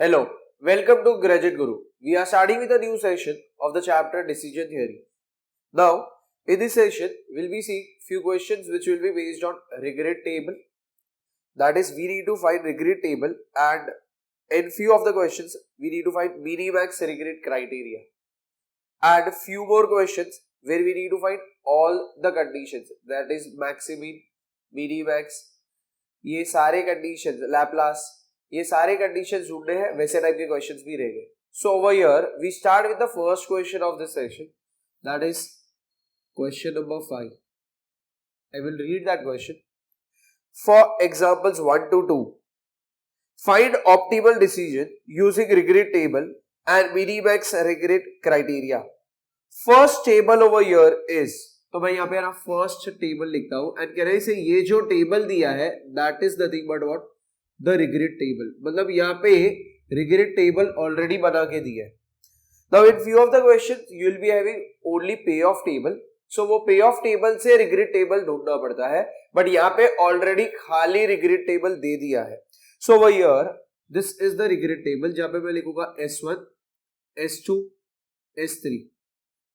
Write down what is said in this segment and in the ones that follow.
Hello, welcome to Graduate Guru. We are starting with a new session of the chapter Decision Theory. Now, in this session, we'll be seeing few questions which will be based on regret table. That is, we need to find regret table, and in few of the questions, we need to find minimax regret criteria. And few more questions where we need to find all the conditions. That is, maximin, minimax, ये सारे conditions, Laplace, ये सारे conditions ढूंढने हैं. वैसे type के questions भी रहेंगे. So over here we start with the first question of this session, that is question number 5. I will read that question. For examples 1 to 2, find optimal decision using regret table and minimax regret criteria. First table over here is, तो मैं यहाँ पे ना first table लिखता हूं and कहने से ये जो टेबल दिया है that is nothing but what, the regret table. मतलब यहाँ पे रिग्रेट टेबल ऑलरेडी बना के दिया है. Now in few of the questions you will be having only pay of table, सो वो पे ऑफ टेबल से रिग्रेट टेबल ढूंढना पड़ता है, बट यहाँ पे ऑलरेडी खाली रिग्रेट टेबल दे दिया है. सो वो here this is the regret table, जहां पे मैं लिखूंगा S1, S2, S3.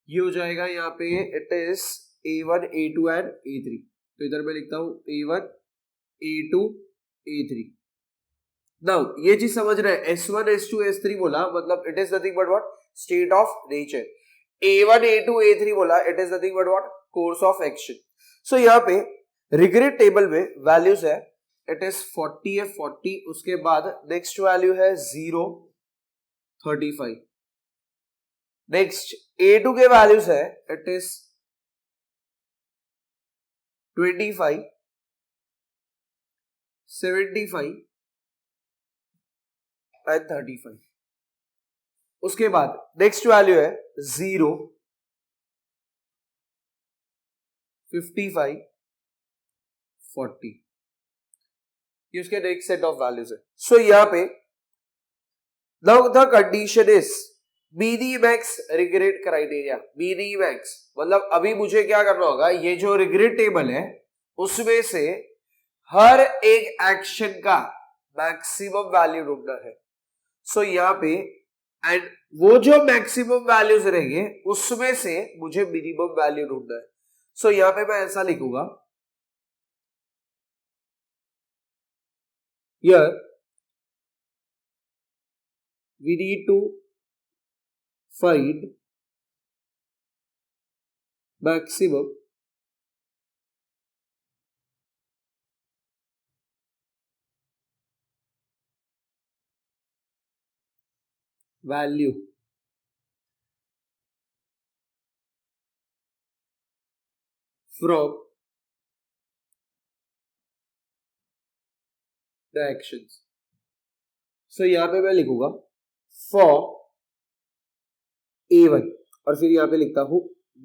ये हो जाएगा यहाँ पे it is A1, A2 and A3. तो इधर मैं लिखता हूं A1, A2, A3. नाउ ये चीज समझ रहे हैं, S1, S2, S3 बोला मतलब it is nothing but what, state of nature. A1, A2, A3 बोला it is nothing but what, course of action. So यहाँ पे रिग्रेट टेबल में वैल्यूज है, इट इज 40 है, 40. उसके बाद नेक्स्ट वैल्यू है 0, 35. नेक्स्ट A2 के वैल्यूज है, इट इज 25, 75 एंड 35. उसके बाद नेक्स्ट वैल्यू है 0, 55, 40. ये उसके नेक्स्ट सेट ऑफ वैल्यूज है. सो यहाँ पे now the condition is minimax regret criteria. Minimax मतलब अभी मुझे क्या करना होगा, ये जो रिग्रेट टेबल है उसमें से हर एक एक्शन का मैक्सिमम वैल्यू ढूंढना है. सो यहाँ पे एंड वो जो मैक्सिमम वैल्यूज रहेंगे उसमें से मुझे मिनिमम वैल्यू ढूंढना है. सो यहाँ पे मैं ऐसा लिखूंगा, here we need to find maximum value from the actions. So यहाँ पे मैं लिखूंगा for A1 और फिर यहाँ पे लिखता हूं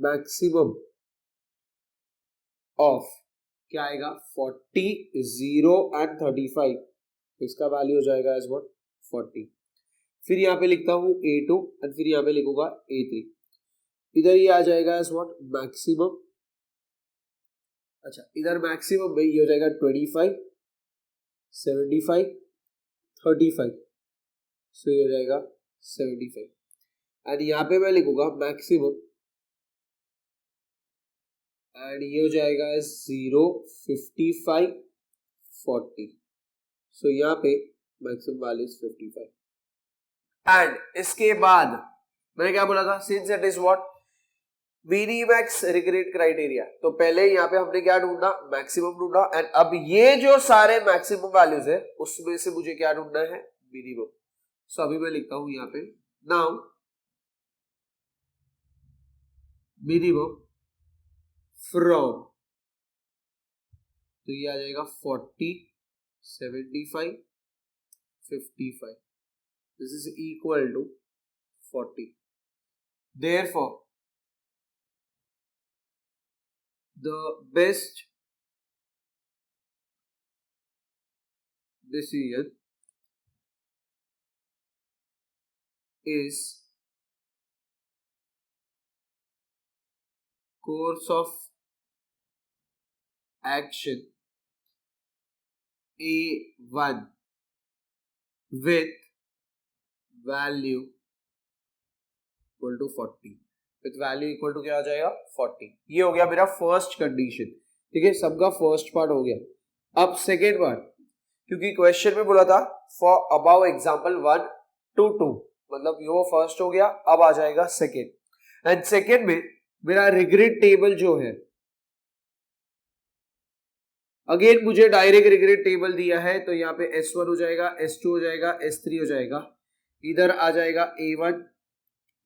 मैक्सिमम ऑफ, क्या आएगा 40, 0 एंड 35. इसका वैल्यू हो जाएगा एज व्हाट, 40. फिर यहाँ पे लिखता हूं A2 एंड फिर यहाँ पे लिखूंगा A3. इधर ये आ जाएगा एज व्हाट, मैक्सिमम. अच्छा इधर मैक्सिमम में ये हो जाएगा 25, 75, 35. सो ये हो जाएगा 75 एंड यहाँ पे मैं लिखूंगा मैक्सिमम एंड ये हो जाएगा 0, 55, 40. सो यहाँ पे मैक्सिमम वैल्यू 55. एंड इसके बाद मैंने क्या बोला था, since it is what, minimax regret criteria. तो पहले यहाँ पे हमने क्या ढूंढा, मैक्सिमम ढूंढा. एंड अब ये जो सारे मैक्सिमम वैल्यूज है उसमें से मुझे क्या ढूंढना है, मिनिमम. सो अभी मैं लिखता हूं यहाँ पे नाउ मिनिमम फ्रॉम, तो ये आ जाएगा 40, 75, 55. This is equal to 40. Therefore the best decision is course of action A1 with value equal to 40, with value equal to क्या आ जाएगा 40। ये हो गया मेरा फर्स्ट कंडीशन, ठीक है, सबका फर्स्ट पार्ट हो गया। अब सेकेंड पार्ट, क्योंकि क्वेश्चन में बोला था फॉर अबाउ एग्जाम्पल 1 to 2, मतलब ये वो फर्स्ट हो गया। अब आ जाएगा सेकेंड, एंड सेकेंड में मेरा रिग्रेट टेबल जो है, अगेन मुझे डायरेक्ट रिग्रेट टेबल दिया है, तो यहाँ पे S1 हो जाएगा, S2 हो जाएगा, S3 हो जाएगा, इधर आ जाएगा A1,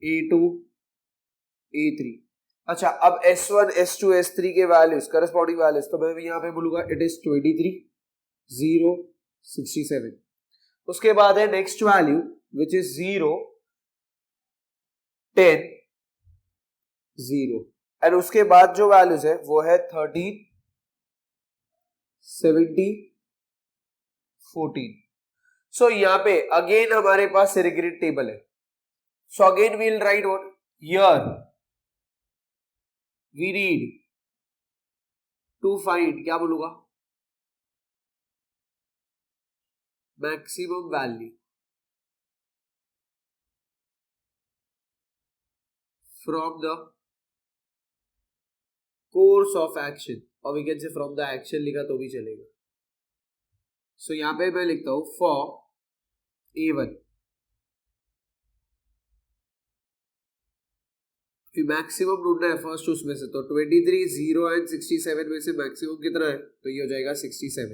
A2, A3। अच्छा, अब S1, S2, S3 के वैल्यूज, करस्पॉन्डिंग वैल्यूज, तो मैं यहाँ पे बोलूंगा इट इज 23, 0, 67। उसके बाद है next value which is 0, 10, 0, and उसके बाद जो वैल्यूज है वो है 13, 70, 14। सो यहाँ पे अगेन हमारे पास रिग्रेट टेबल है। So again we will write what here we need to find, क्या बोलूंगा, maximum value from the course of action, और we can say from the action लिखा तो भी चलेगा। सो यहां पे मैं लिखता हूं फॉर A1 मैक्सिमम ढूंढना है फर्स्ट उसमें से, तो 23, 0 एंड 67 में से मैक्सिमम कितना है, तो ये हो जाएगा 67।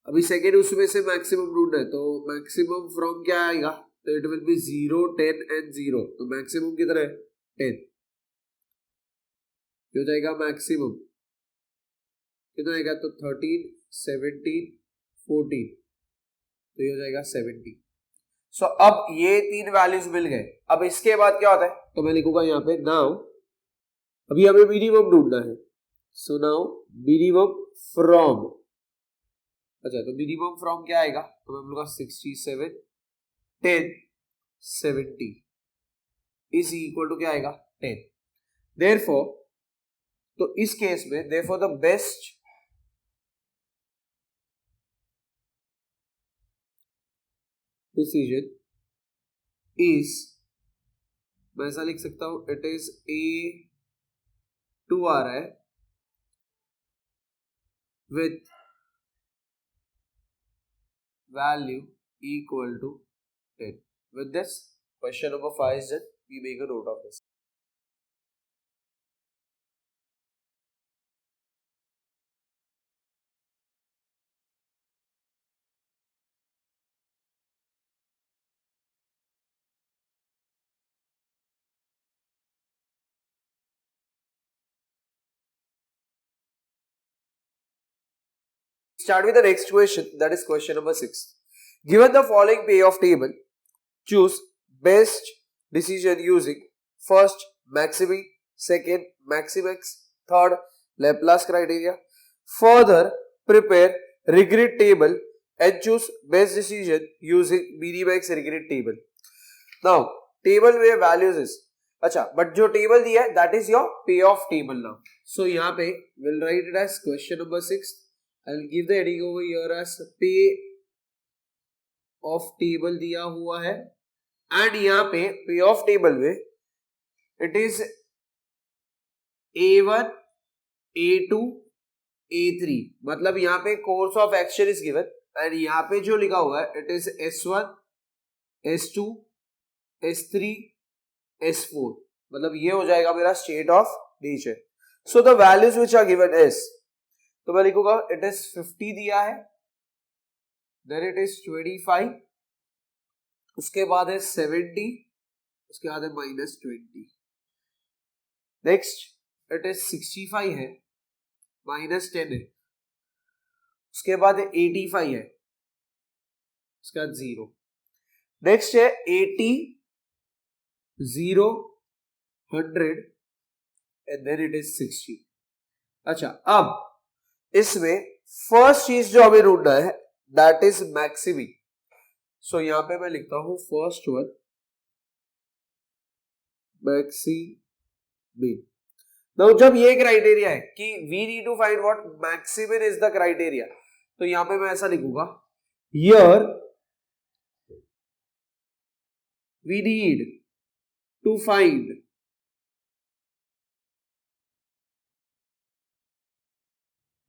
अभी सेकेंड उसमें से मैक्सिमम ढूंढना है, तो मैक्सिमम फ्रॉम क्या आएगा, तो इट विल बी 0, 10 एंड 0, तो मैक्सिमम कितना है 10, हो जाएगा मैक्सिमम कितना आएगा, तो 13, 17, 14, तो ये हो जाएगा 70। सो अब ये तीन वैल्यूज मिल गए। अब इसके बाद क्या होता है, तो मैं लिखूंगा यहाँ पे नाउ, अभी हमें मिनिमम ढूंढना है। सो नाउ मिनिमम फ्रॉम, अच्छा तो मिनिमम फ्रॉम क्या आएगा, तो मैं बोलूंगा 67, 10, 70 इज इक्वल टू क्या आएगा 10। देयरफॉर, तो इस केस में therefore the best decision is, मैं ऐसा लिख सकता हूं, इट इज A2 आ रहा है with value equal to 10. With this, question number 5 is done. We make a note of this. Start with the next question, that is question number 6. Given the following payoff table, choose best decision using first Maximi, second Maximax, third Laplace criteria. Further, prepare regret table and choose best decision using Minimax regret table. Now, table में values is, अच्छा, but जो table दिया है that is your payoff table now. So यहाँ पे we'll write it as question number 6. I'll give the heading over here as pay of table दिया हुआ है, एंड यहाँ पे पे ऑफ टेबल में it is A1, A2, A3, मतलब यहाँ पे course of action is given, and यहाँ पे जो लिखा हुआ है it is S1, S2, S3, S4, मतलब ये हो जाएगा मेरा state of nature. So the values which are given is, तो मैं लिखूंगा इट इज 50 दिया है, then it is 25, उसके बाद है 70, उसके बाद है -20, नेक्स्ट इट इज 65 है, -10 है, उसके बाद है 85 है, उसके बाद 0, नेक्स्ट है 80, 0, 100 एंड देन इट इज 60। अच्छा, अब इसमें फर्स्ट चीज जो हमें ढूंढना है दैट इज मैक्सिमी। सो यहां पे मैं लिखता हूं फर्स्ट वन मैक्सिमी। नाउ जब ये क्राइटेरिया है कि we need to find what maximum is the criteria, तो यहां पे मैं ऐसा लिखूंगा, here we need to find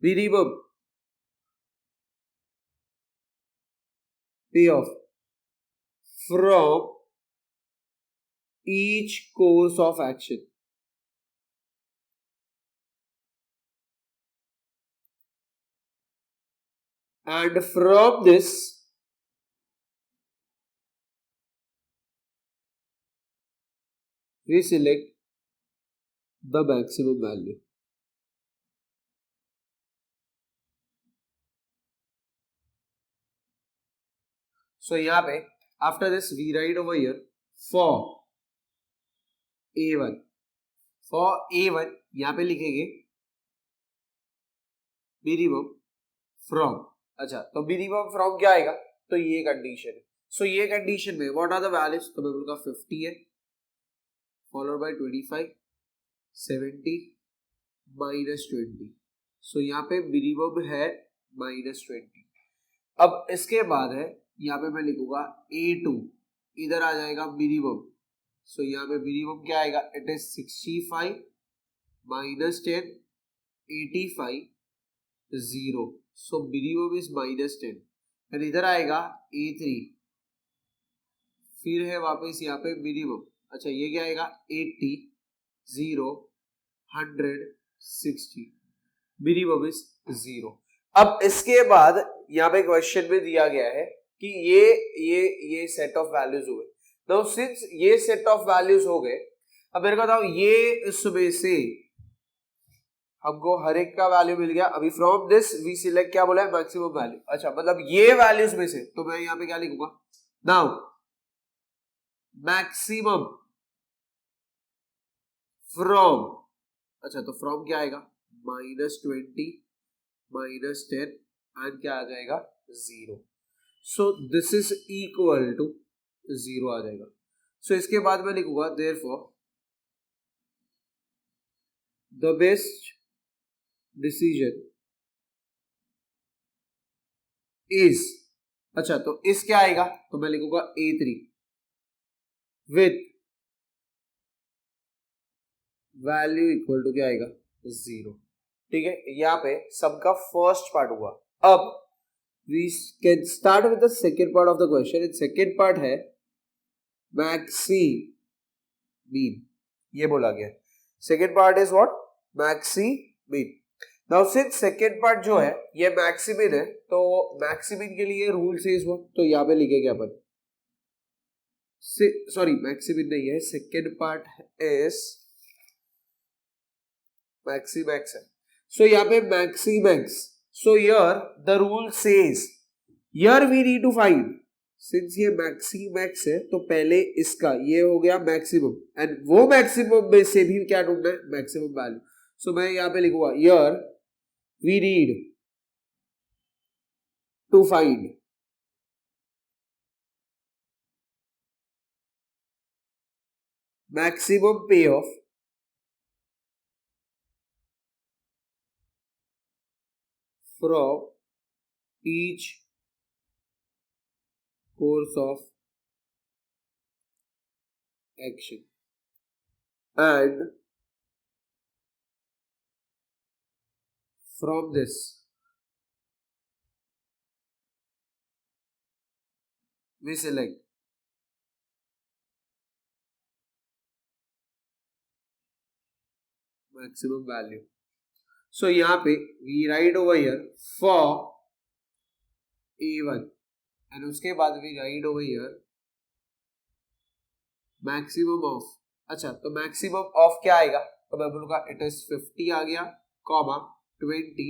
minimum payoff from each course of action. And from this, we select the maximum value. So यहाँ पे after this we write over here for A1. For A1 यहाँ पे लिखेंगे minimum from. अच्छा, तो minimum from क्या आएगा? तो ये कंडीशन है. So ये कंडीशन में what are the values? तो मैं बोलूँगा 50 है, followed by 25, 70, -20. So यहाँ पे minimum है -20. अब इसके बाद है यहाँ पे मैं लिखूंगा A2, इधर आ जाएगा मिनिमम. सो यहाँ पे मिनिमम क्या आएगा? It is 65 -10 85 0. So minimum is -10. फिर इधर आएगा A3, फिर है वापस यहाँ पे मिनिमम. अच्छा, ये क्या आएगा? 80 0 100 60. Minimum is 0. अब इसके बाद यहाँ पे क्वेश्चन में दिया गया है कि ये सेट ऑफ वैल्यूज हुए. नाउ सिंस ये सेट ऑफ वैल्यूज हो गए, अब मेरे को बताओ ये इसमें से हमको हर एक का वैल्यू मिल गया. अभी फ्रॉम दिस वी सिलेक्ट क्या बोला है? Maximum value. अच्छा, मतलब ये वैल्यूज में से, तो मैं यहाँ पे क्या लिखूंगा? Now maximum from. अच्छा, तो फ्रॉम क्या आएगा? -20 -10 एंड क्या आ जाएगा? 0. So this is equal to 0 आ जाएगा. सो इसके बाद मैं लिखूंगा therefore the best decision is. अच्छा, तो इस क्या आएगा? तो मैं लिखूंगा A3 with value equal to क्या आएगा? 0. ठीक है, यहाँ पे सबका फर्स्ट पार्ट हुआ. अब we can start with the second part of the question. In second part है maxi mean, ये बोला गया. second part is what? maxi mean. now since second part जो है ये maxi mean है, तो maxi mean के लिए रूल says what? तो यहाँ पे लिखेंगे अपन, सॉरी maxi mean नहीं है, second part is maxi max है. so यहाँ पे maxi max. So here the rule says here we need to find, since ये maxi max है तो पहले इसका ये हो गया मैक्सिमम, एंड वो मैक्सिमम में से भी क्या ढूंढना है? Maximum value. सो मैं यहाँ पे लिखूंगा here we need to find maximum payoff from each course of action, and from this we select maximum value. So यहाँ पे we write over here for A1 and उसके बाद we write over here maximum of. अच्छा, तो maximum of क्या आएगा? तो मैं बोलूँगा it is 50 आ गया, comma 20,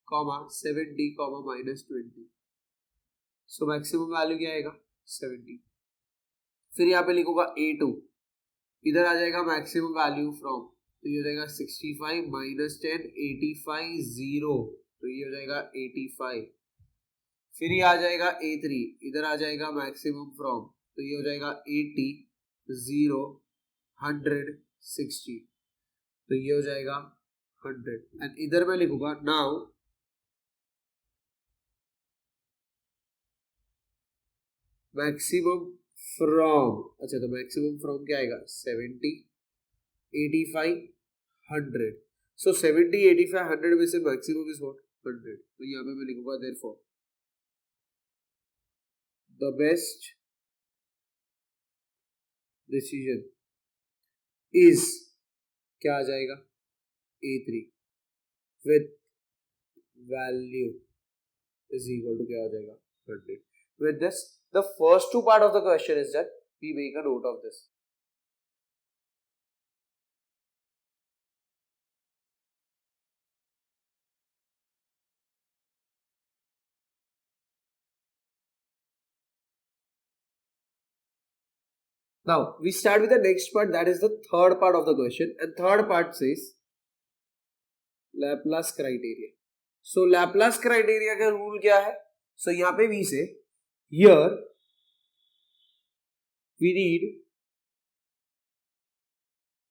comma 70, comma -20. So maximum value क्या आएगा? 70. फिर यहाँ पे लिखूंगा A2, इधर आ जाएगा मैक्सिमम वैल्यू फ्रॉम, तो ये हो जाएगा 65 -10 85 0, तो ये हो जाएगा 85. फिर ये आ जाएगा A3, इधर आ जाएगा मैक्सिमम फ्रॉम, तो ये हो जाएगा 80 0 100 60, तो ये हो जाएगा 100. एंड इधर मैं लिखूंगा नाउ मैक्सिमम फ्रॉम, अच्छा तो मैक्सिमम फ्रॉम क्या आएगा 70, 85, 100. सो 70, 85, 100 में से मैक्सिमम इज व्हाट 100. तो यहाँ पे मैं लिखूंगा therefore the best decision is, क्या आ जाएगा A3 with value is equal to क्या हो जाएगा 100. With this, the first two part of the question is that we make a note of this. Now we start with the next part, that is the third part of the question, and third part says Laplace criteria. So Laplace criteria का rule क्या है? So यहाँ पे we say here we need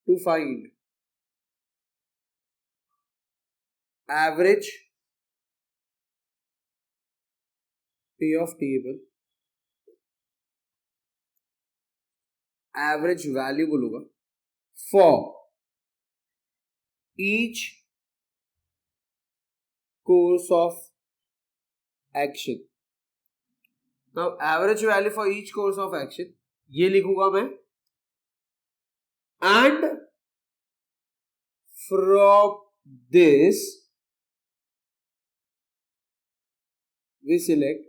to find average P of table, average value बोलूंगा for each course of action. Now average value for each course of action ये लिखूंगा मैं, and from this we select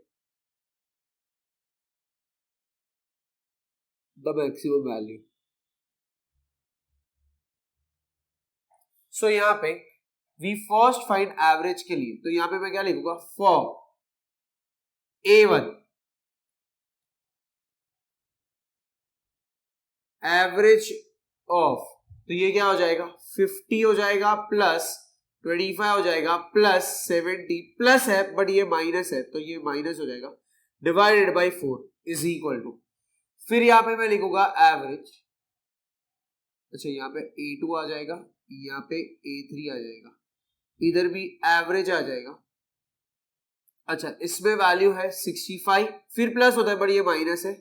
the maximum value. So यहाँ पे we first find average के लिए, तो यहाँ पे मैं क्या लिखूंगा for A1 एवरेज ऑफ, तो ये क्या हो जाएगा 50 हो जाएगा प्लस 25 हो जाएगा प्लस 70 प्लस है बट ये माइनस है तो ये माइनस हो जाएगा divided by 4 is equal to, फिर यहाँ पे मैं लिखूंगा एवरेज, अच्छा यहाँ पे A2 आ जाएगा, यहाँ पे A3 आ जाएगा, इधर भी एवरेज आ जाएगा, अच्छा इसमें वैल्यू है 65, फिर प्लस होता है बट ये माइनस है,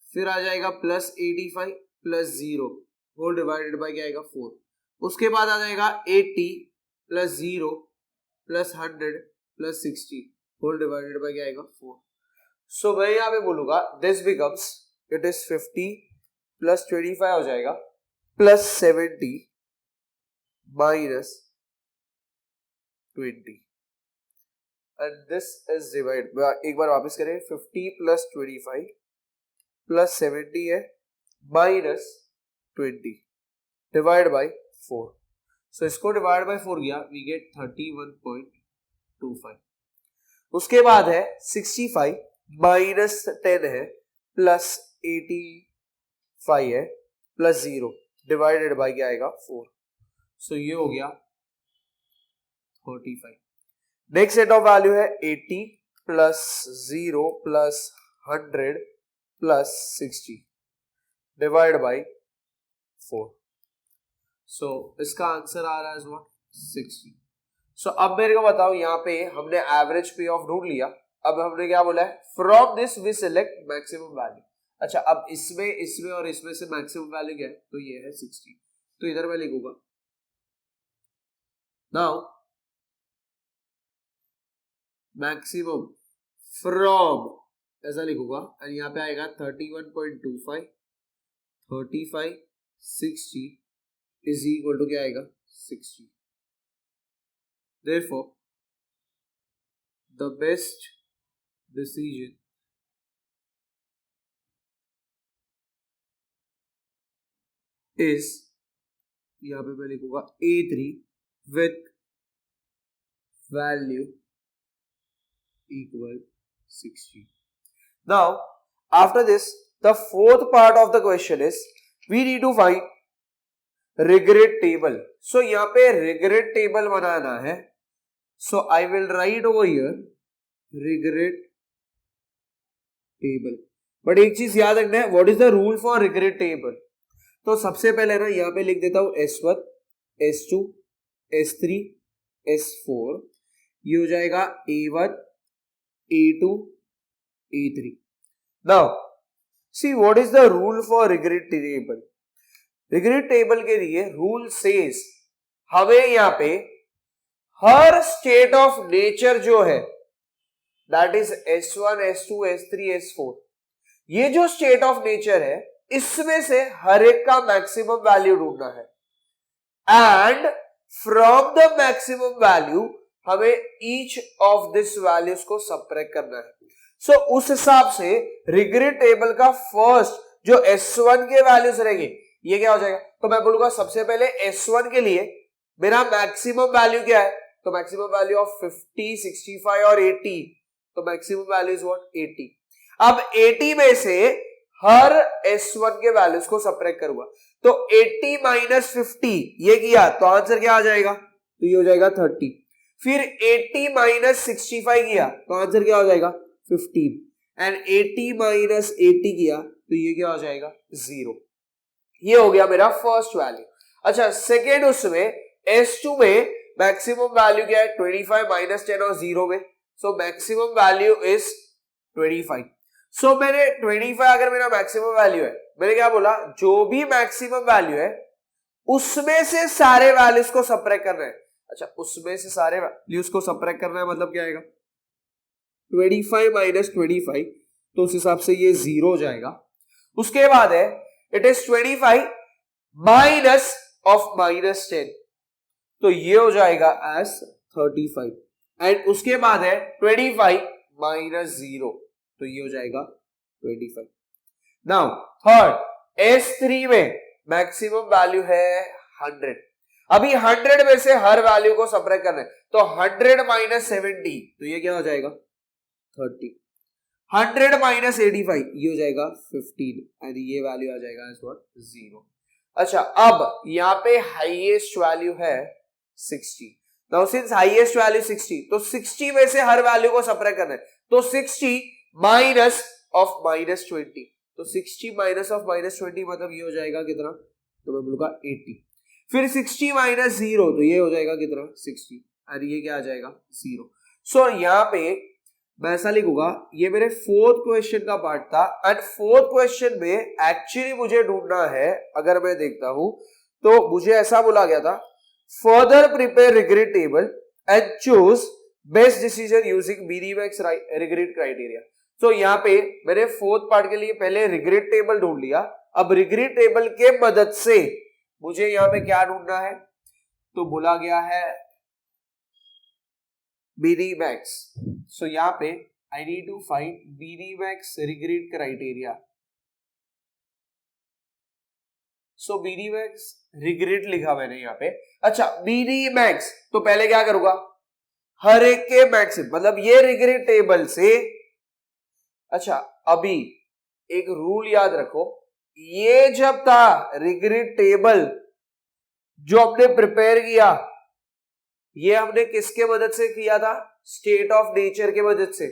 फिर आ जाएगा plus 85 plus 0 whole divided by क्या आएगा 4, उसके बाद आ जाएगा 80 plus 0 plus 100 plus 60 whole divided by क्या आएगा 4. सो मैं यहाँ पे बोलूंगा this becomes, it is 50 plus 25 हो जाएगा plus 70 minus 20 and this is divide, एक बार वापस करें 50 प्लस 25 प्लस 70 है माइनस 20 डिवाइड बाय 4. सो इसको डिवाइड बाय 4 किया वी गेट 31.25. उसके बाद है 65 माइनस 10 है प्लस 85 है प्लस 0 डिवाइडेड बाय क्या आएगा 4. सो ये हो गया 35. नेक्स्ट सेट ऑफ वैल्यू है 80 plus 0 plus 100 plus 60 divide by 4. सो इसका आंसर आ रहा है व्हाट 60. सो अब मेरे को बताओ, यहाँ पे हमने एवरेज पे ऑफ ढूंढ लिया, अब हमने क्या बोला है from this we select maximum value. अच्छा अब इसमें इसमें और इसमें से मैक्सिमम वैल्यू क्या है, तो ये है 60, तो इधर मैं लिखूंगा नाउ मैक्सिमम फ्रॉम, ऐसा लिखूंगा एंड यहाँ पे आएगा 31.25 35 60 इज इक्वल टू क्या आएगा 60. Therefore the best decision is, यहाँ पे मैं लिखूंगा A3 with value equal 60. Now after this the fourth part of the question is we need to find regret table. So यहाँ पे regret table बनाना है, so I will write over here regret table. But एक चीज याद रखना है, what is the rule for regret table. तो सबसे पहले ना यहाँ पे लिख देता हूं S1 S2 S3 S4, ये हो जाएगा A1 A2 A3. Now see what is the rule for regret table. regret table के लिए rule says हमें यहाँ पे हर स्टेट ऑफ नेचर जो है that is S1, S2, S3, S4, ये जो स्टेट ऑफ नेचर है इसमें से हर एक का मैक्सिमम वैल्यू ढूंढना है and from the maximum value हमें ईच ऑफ दिस वैल्यूज को सबट्रैक्ट करना है. सो उस हिसाब से रिग्रेट टेबल का फर्स्ट जो S1 के वैल्यूज रहेंगे ये क्या हो जाएगा. तो मैं बोलूंगा सबसे पहले S1 के लिए मेरा मैक्सिमम वैल्यू क्या है. तो मैक्सिमम वैल्यू ऑफ 50, 65 और 80. तो मैक्सिमम वैल्यू इज व्हाट 80. अब 80 में से हर S1 के वैल्यूज को सबट्रैक्ट करूंगा. तो 80 माइनस 50 ये किया तो आंसर क्या आ जाएगा. तो ये हो जाएगा 30. फिर 80 माइनस 65 किया तो आंसर क्या हो जाएगा 15. एंड 80 माइनस 80 किया तो ये क्या हो जाएगा 0. ये हो गया मेरा फर्स्ट वैल्यू. अच्छा सेकेंड उसमें S2 में मैक्सिमम वैल्यू क्या है 25 माइनस 10 और 0 में. So maximum value is 25. सो मैंने 25 अगर मेरा मैक्सिमम वैल्यू है मैंने क्या बोला जो भी मैक्सिमम वैल्यू है उसमें से सारे वैल्यूज को सबट्रैक्ट करना है. अच्छा उसमें से सारे वैल्यूज को सबट्रैक्ट करना है मतलब क्या आएगा 25 माइनस 25. तो उस हिसाब से ये 0 हो जाएगा. उसके बाद है it is 25 minus of minus 10. तो ये हो जाएगा एज 35. एंड उसके बाद है 25 माइनस 0. तो ये हो जाएगा 25. नाउ थर्ड S3 में मैक्सिमम वैल्यू है 100. अभी 100 में से हर वैल्यू को सबट्रैक्ट करना है. तो 100 माइनस 70 तो ये क्या हो जाएगा 30. 100 माइनस 85 ये हो जाएगा 15. एंड ये वैल्यू आ जाएगा एज व्हाट 0. अच्छा अब यहाँ पे हाईएस्ट वैल्यू है 60. नाउ सिंस हाईएस्ट वैल्यू 60 तो 60 में से हर वैल्यू को सबट्रैक्ट करना है. तो 60 माइनस ऑफ माइनस 20. तो 60 माइनस ऑफ माइनस 20 मतलब ये हो जाएगा कितना. तो मैं बोलूंगा 80. फिर 60 माइनस 0 तो ये हो जाएगा कितना 60. और ये क्या आ जाएगा 0. सो यहाँ पे मैं ऐसा लिखूंगा ये मेरे फोर्थ क्वेश्चन का पार्ट था. एंड फोर्थ क्वेश्चन में एक्चुअली मुझे ढूंढना है अगर मैं देखता हूं तो मुझे ऐसा बोला गया था further prepare regret table and choose best decision using minimax regret criteria. So यहाँ पे मैंने फोर्थ पार्ट के लिए पहले रिग्रेट टेबल ढूंढ लिया. अब रिग्रेट टेबल के मदद से मुझे यहाँ पे क्या ढूंढना है तो बोला गया है मिनिमैक्स. सो यहाँ पे I need to find minimax regret criteria. So minimax regret लिखा मैंने यहाँ पे. अच्छा मिनिमैक्स तो पहले क्या करूंगा हर एक के मैक्सिमम मतलब ये रिग्रेट टेबल से. अच्छा अभी एक रूल याद रखो ये जब था रिग्रेट टेबल जो हमने प्रिपेयर किया ये हमने किसके मदद से किया था स्टेट ऑफ नेचर के मदद से.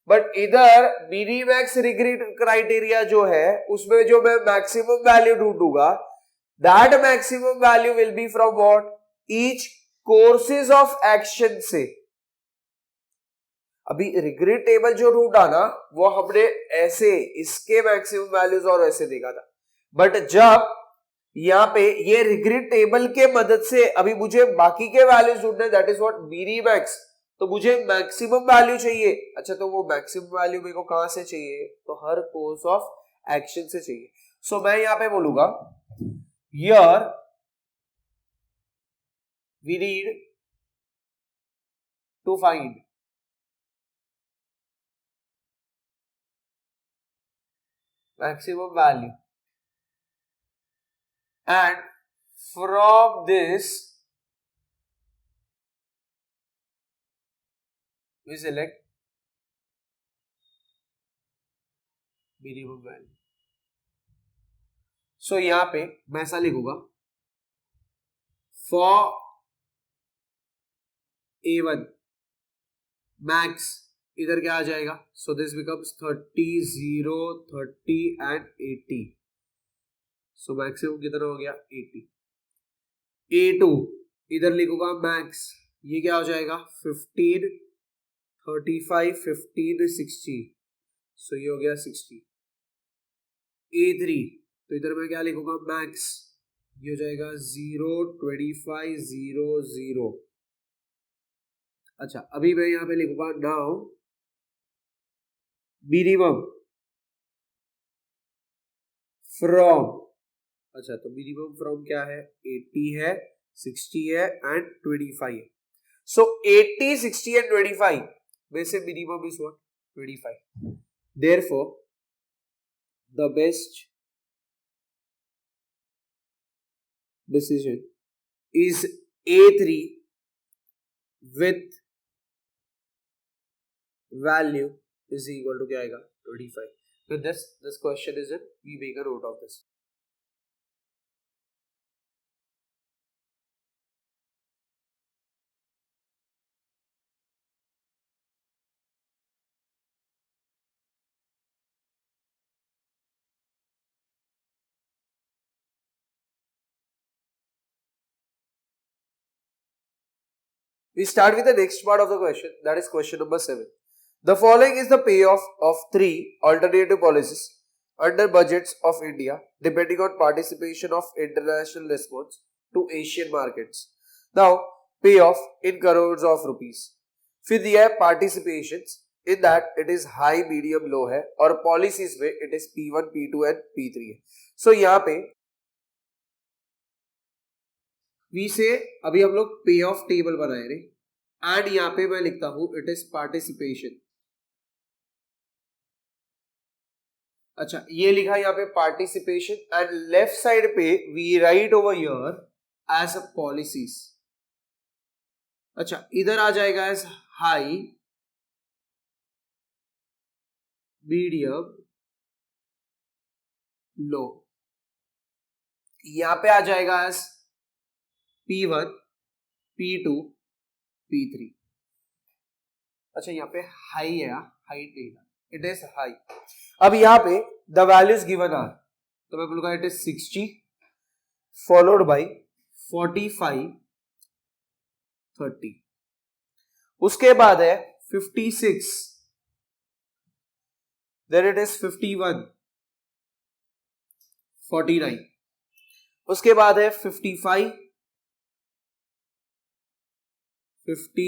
बट इधर मिनिमैक्स रिग्रेट क्राइटेरिया जो है उसमें जो मैं मैक्सिमम वैल्यू ढूंढूंगा that maximum value will be from what each courses of action से. अभी रिग्रेट टेबल जो ढूंढा ना वो हमने ऐसे इसके मैक्सिमम वैल्यूज और ऐसे देखा था. बट जब यहाँ पे ये रिग्रेट टेबल के मदद से अभी मुझे बाकी के वैल्यूज ढूंढने दैट इज व्हाट मिनिमैक्स. तो मुझे मैक्सिमम वैल्यू चाहिए. अच्छा तो वो मैक्सिमम वैल्यू मेरे को कहां से चाहिए तो हर कोर्स ऑफ एक्शन से चाहिए. सो मैं यहाँ पे बोलूंगा here we need to find maximum value and from this we select minimum value. So यहां पे मैं ऐसा लिखूंगा for A1 max इधर क्या आ जाएगा so this becomes 30, 0, 30 and 80. So maximum कितना हो गया 80. A2 इधर लिखूंगा मैक्स ये क्या हो जाएगा 15, 35, 15, 60. सो ये हो गया 60। A3 तो इधर मैं क्या लिखूंगा मैक्स, ये हो जाएगा 0 25 0 0। अच्छा अभी मैं यहाँ पे लिखूंगा नाउ मिनिमम फ्रॉम, अच्छा तो मिनिमम फ्रॉम क्या है 80 है 60 है एंड 25 है। सो 80 60 एंड 25 में से minimum is what 25। Therefore the best decision is A3 with value is equal to क्या आएगा 25। So this question is it, we make a note of this. We start with the next part of the question, that is question number 7. The following is the payoff of 3 alternative policies under budgets of India depending on participation of international response to Asian markets. Now, payoff in crores of rupees. फिर दिया है participations in that it is high, medium, low है और policies में it is P1, P2 and P3 है. So यहाँ पे V से अभी हम लोग पे ऑफ टेबल बनाए रहे एंड यहाँ पे मैं लिखता हूं इट इज पार्टिसिपेशन। अच्छा ये लिखा यहाँ पे पार्टिसिपेशन एंड लेफ्ट साइड पे we write over here as a policies. अच्छा इधर आ जाएगा एज हाई मीडियम लो, यहाँ पे आ जाएगा एज P1 P2 P3। अच्छा यहाँ पे हाई है, हाइट नहीं था, इट इज हाई। अब यहाँ पे द वैल्यूज गिवन आर, तो मैं बोलूंगा इट इज 60 फॉलोड बाय 45 30, उसके बाद है 56, देन इट इज 51 49, उसके बाद है 55 50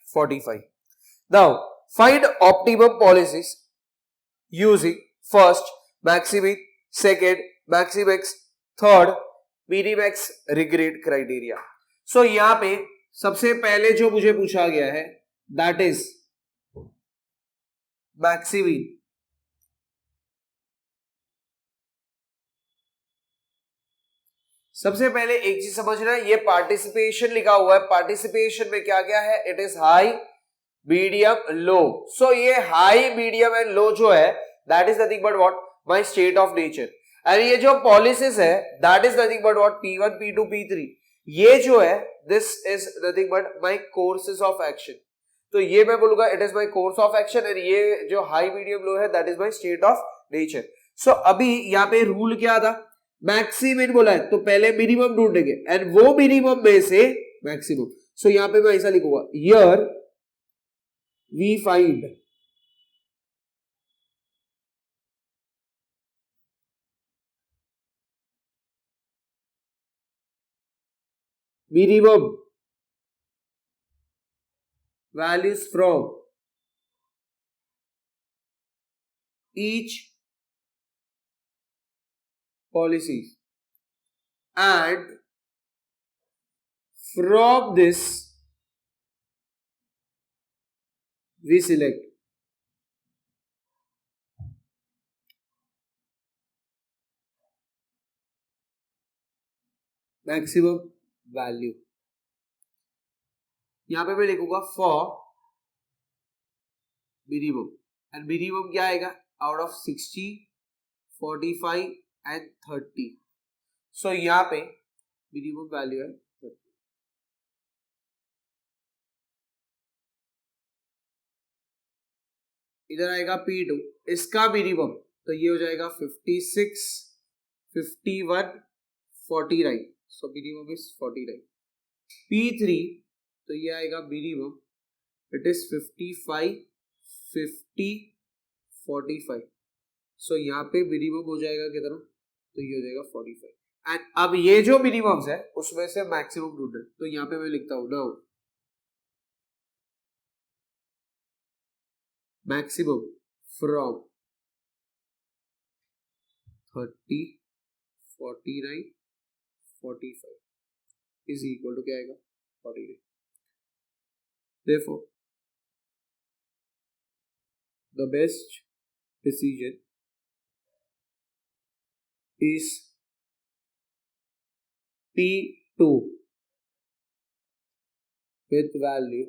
45। Now find optimum policies using first maximin, second maximax, third minimax regret criteria. So यहां पे सबसे पहले जो मुझे पूछा गया है that is maximin। सबसे पहले एक चीज समझना है, ये पार्टिसिपेशन लिखा हुआ है, पार्टिसिपेशन में क्या क्या है, it is high medium low. So ये हाई मीडियम एंड लो जो है that is nothing but what my state of nature, and ये जो पॉलिसीज है that is nothing but what P1 P2 P3, ये जो है this is nothing but my courses of action. तो ये मैं बोलूंगा it is my course of action and ये जो हाई मीडियम लो है that is my state of nature. So अभी यहाँ पे रूल क्या था, मैक्सिमम बोला है तो पहले मिनिमम ढूंढेंगे एंड वो मिनिमम में से मैक्सिमम। सो यहां पे मैं ऐसा लिखूंगा here we find minimum values from each policies and from this we select maximum value। यहां पे मैं लिखूंगा फॉर मिनिमम एंड मिनिमम क्या आएगा आउट ऑफ 60 45 एंड 30। सो यहां पे मिनिमम वैल्यू है 30। इधर आएगा P2, इसका मिनिमम तो ये हो जाएगा 56 51 49, सो मिनिमम इज 49। P3 तो ये आएगा मिनिमम इट इज 55 50, 45। सो यहाँ पे मिनिमम हो जाएगा कितना, तो ये हो जाएगा 45। एंड अब ये जो मिनिमम्स है उसमें से मैक्सिमम ढूंढना है, तो यहाँ पे मैं लिखता हूं now maximum from 30, 49, 45 is equal to क्या आएगा 49। Therefore, the best decision is P2 with value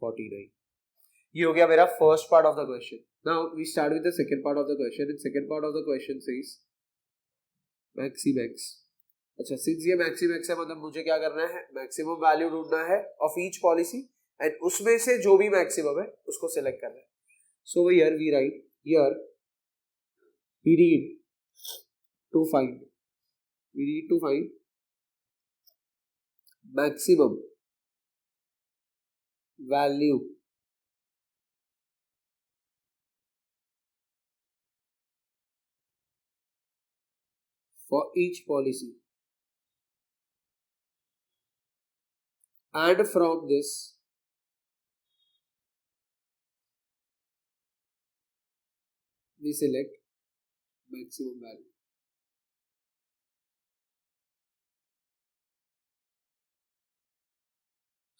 49. ये हो गया मेरा first part of the question. Now we start with the second part of the question. In second part of the question says maximax. अच्छा, since ये मैक्सिमैक्स है मतलब मुझे क्या करना है, मैक्सिमम वैल्यू ढूंढना है ऑफ ईच पॉलिसी एंड उसमें से जो भी मैक्सिमम है उसको सिलेक्ट करना है। So here we write, here we need to find maximum value for each policy, and from this we select maximum value.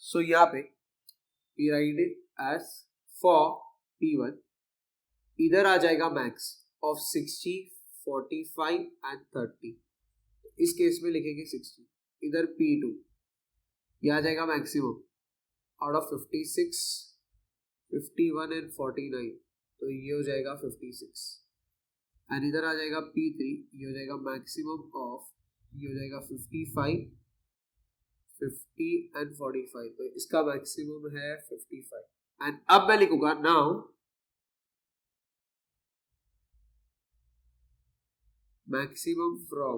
So यहाँ पे we write it as for P1 इधर आ जाएगा मैक्स ऑफ 60, 45 एंड 30। इस case में लिखेंगे 60। इधर P2 ये आ जाएगा मैक्सिमम आउट ऑफ 56, 51 एंड 49, तो ये हो जाएगा 56। एंड इधर आ जाएगा P3 ये हो जाएगा मैक्सिमम ऑफ, ये हो जाएगा 55, 50 एंड 45, तो इसका मैक्सिमम है 55। एंड अब मैं लिखूंगा now maximum from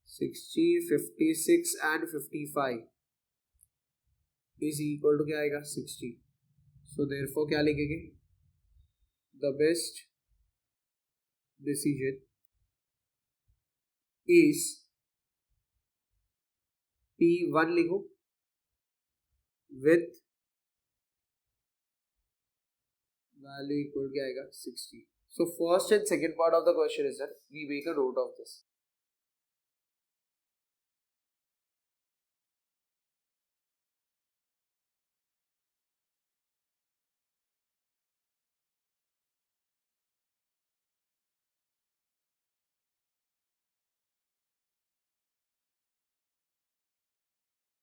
60, 56 and 55 is equal to क्या आएगा 60। सो देयरफॉर क्या लिखेंगे, the best decision is P1 लिखो विथ वैल्यू इक्वल क्या आएगा 60। So first and second part of the question is that we make a note of this.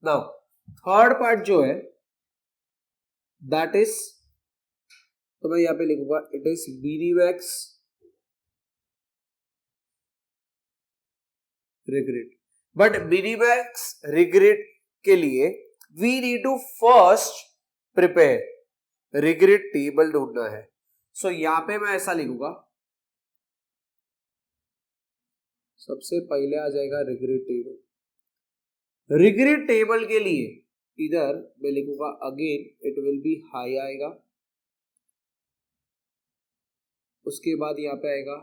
Now third part जो है that is, तो मैं यहाँ पे लिखूंगा it is minimax regret. But minimax regret के लिए we need to first prepare regret table ढूंढना है। सो यहाँ पे मैं ऐसा लिखूंगा, सबसे पहले आ जाएगा रिग्रेट टेबल। रिग्रेट टेबल के लिए इधर मैं लिखूंगा again it will be high आएगा, उसके बाद यहाँ पे आएगा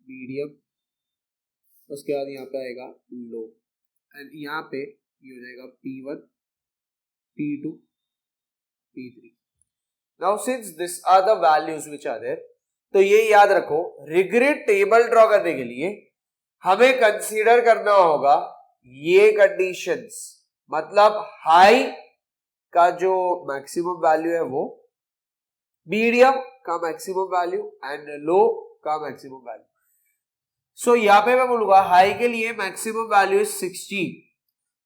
मीडियम, उसके बाद यहाँ पे आएगा लो, एंड यहाँ पे ये हो जाएगा P1, P2, P3। Now since this are the values which are there, तो ये याद रखो रिग्रेट टेबल ड्रॉ करने के लिए हमें कंसीडर करना होगा ये कंडीशंस, मतलब हाई का जो मैक्सिमम वैल्यू है वो, मीडियम का मैक्सिमम वैल्यू एंड लो का मैक्सिमम वैल्यू। सो यहाँ पे मैं बोलूंगा हाई के लिए मैक्सिमम वैल्यू 60,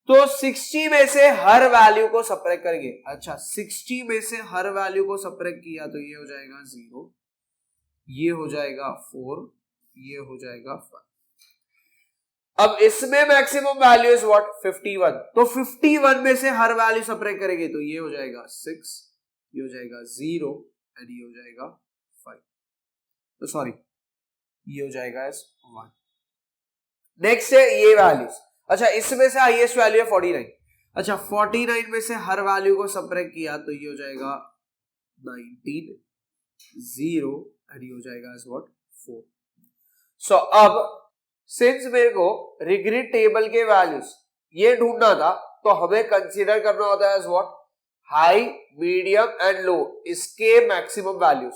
तो 60 में से हर वैल्यू को सब्ट्रैक्ट करेंगे। अच्छा, 60 में से हर वैल्यू को सब्ट्रैक्ट किया तो ये हो जाएगा 0, ये हो जाएगा 4, ये हो जाएगा 5। अब इसमें मैक्सिमम वैल्यू इज व्हाट 51, तो 51 में से हर वैल्यू सब्ट्रैक्ट करेंगे तो ये हो जाएगा 6, ये हो जाएगा 0 एंड ये हो जाएगा 5, तो सॉरी ये हो जाएगा 1। नेक्स्ट है ये वैल्यूज। अच्छा, इसमें से हाईएस्ट वैल्यू है 49। अच्छा 49 में से हर वैल्यू को सबट्रैक्ट किया तो ये हो जाएगा 19 0 एंड ये हो जाएगा एज व्हाट 4. सो अब सिंस मेरे को रिग्रेड टेबल के वैल्यूज ये ढूंढना था तो हमें कंसीडर करना होता है as what high medium and low इसके मैक्सिमम वैल्यूज.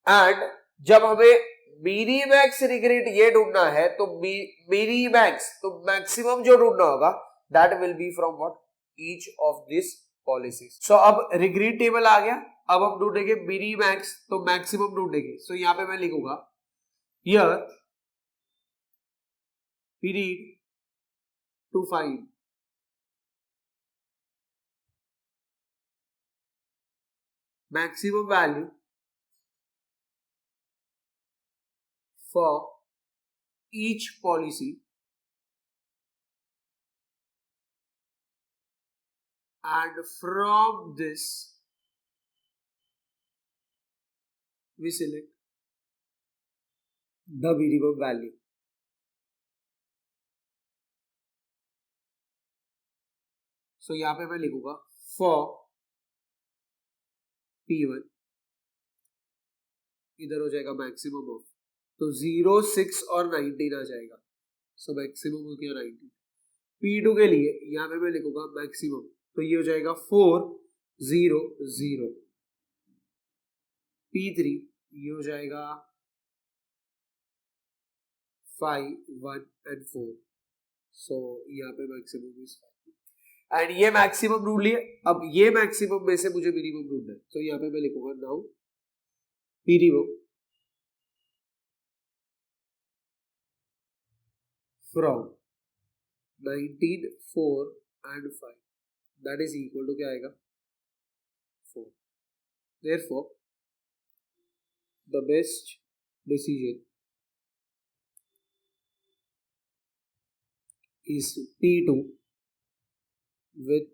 एंड जब हमें मिनी मैक्स रिग्रेड ये ढूंढना है तो मिनी मैक्स तो मैक्सिमम जो ढूंढना होगा that will be from what each of this policies. So अब रिग्रेड टेबल आ गया. अब हम ढूंढेंगे मिनी मैक्स तो मैक्सिमम ढूंढेंगे. सो यहां पे मैं लिखूंगा here we need to find maximum value for each policy and from this we select the minimum value. So यहाँ पे मैं लिखूंगा for P1 इधर हो जाएगा मैक्सिमम ऑफ तो 0 6 और 19 आ जाएगा. सो मैक्सिमम हो गया 19. P2 के लिए यहाँ पे मैं लिखूंगा मैक्सिमम तो ये हो जाएगा 4 0 0. P3 ये हो जाएगा 5 1 and 4. सो यहाँ पे मैक्सिमम इज 5 एंड ये मैक्सिमम ढूंढ लिए. अब ये मैक्सिमम में से मुझे मिनिमम ढूंढना है तो यहाँ पे मैं लिखूंगा now minimum from 19 4 and 5 that is equal to क्या आएगा 4. Therefore the best decision is P2 with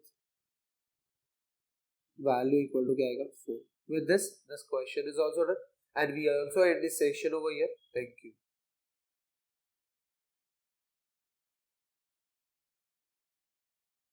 value equal to क्या आएगा 4. With this question is also done and we are also end this session over here. Thank you.